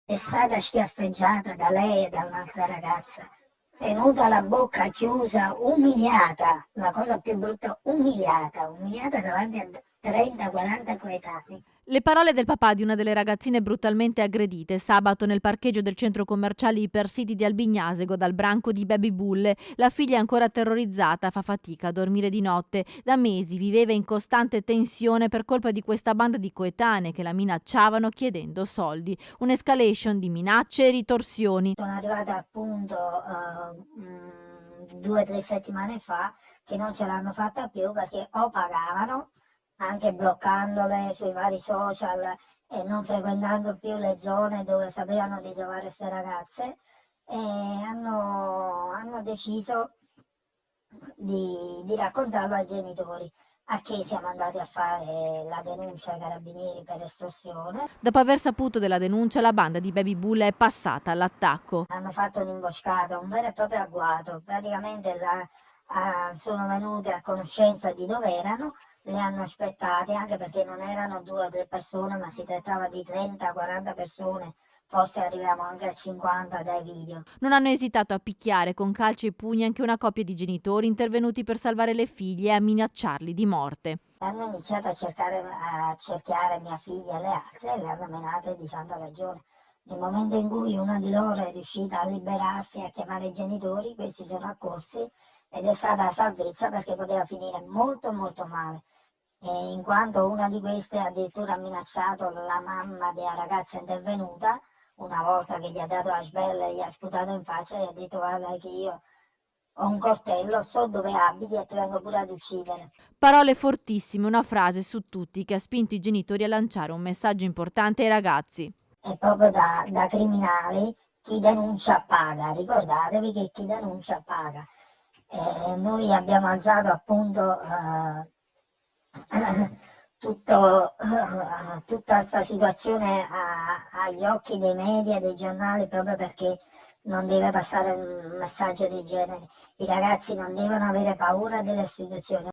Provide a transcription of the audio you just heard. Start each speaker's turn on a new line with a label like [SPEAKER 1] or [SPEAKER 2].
[SPEAKER 1] È stata schiaffeggiata da lei e da un'altra ragazza, tenuta la bocca chiusa, umiliata, la cosa più brutta, umiliata davanti a 30-40 coetanei.
[SPEAKER 2] Le parole del papà di una delle ragazzine brutalmente aggredite sabato nel parcheggio del centro commerciale Ipercity di Albignasego dal branco di baby bulle. La figlia è ancora terrorizzata, fa fatica a dormire di notte. Da mesi viveva in costante tensione per colpa di questa banda di coetanee che la minacciavano chiedendo soldi. Un'escalation di minacce e ritorsioni.
[SPEAKER 1] Sono arrivata al punto 2 o 3 settimane fa che non ce l'hanno fatta più perché o pagavano, anche bloccandole sui vari social e non frequentando più le zone dove sapevano di trovare queste ragazze, e hanno deciso di raccontarlo ai genitori, a che siamo andati a fare la denuncia ai carabinieri per estorsione.
[SPEAKER 2] Dopo aver saputo della denuncia, la banda di baby bulle è passata all'attacco.
[SPEAKER 1] Hanno fatto un'imboscata, un vero e proprio agguato. Praticamente sono venute a conoscenza di dove erano, le hanno aspettate, anche perché non erano 2 o 3 persone, ma si trattava di 30-40 persone, forse arriviamo anche a 50 dai video.
[SPEAKER 2] Non hanno esitato a picchiare con calci e pugni anche una coppia di genitori intervenuti per salvare le figlie e a minacciarli di morte.
[SPEAKER 1] Hanno iniziato a cerchiare mia figlia e le altre e le hanno menate di santa ragione. Nel momento in cui una di loro è riuscita a liberarsi e a chiamare i genitori, questi sono accorsi ed è stata la salvezza perché poteva finire molto molto male, in quanto una di queste addirittura ha minacciato la mamma della ragazza intervenuta, una volta che gli ha dato la sberla e gli ha sputato in faccia e ha detto guarda che io ho un coltello, so dove abiti e ti vengo pure ad uccidere.
[SPEAKER 2] Parole fortissime, una frase su tutti che ha spinto i genitori a lanciare un messaggio importante ai ragazzi.
[SPEAKER 1] È proprio da criminali, chi denuncia paga, ricordatevi che chi denuncia paga. Noi abbiamo alzato appunto tutta questa situazione agli occhi dei media e dei giornali proprio perché non deve passare un messaggio del genere. I ragazzi non devono avere paura delle istituzioni.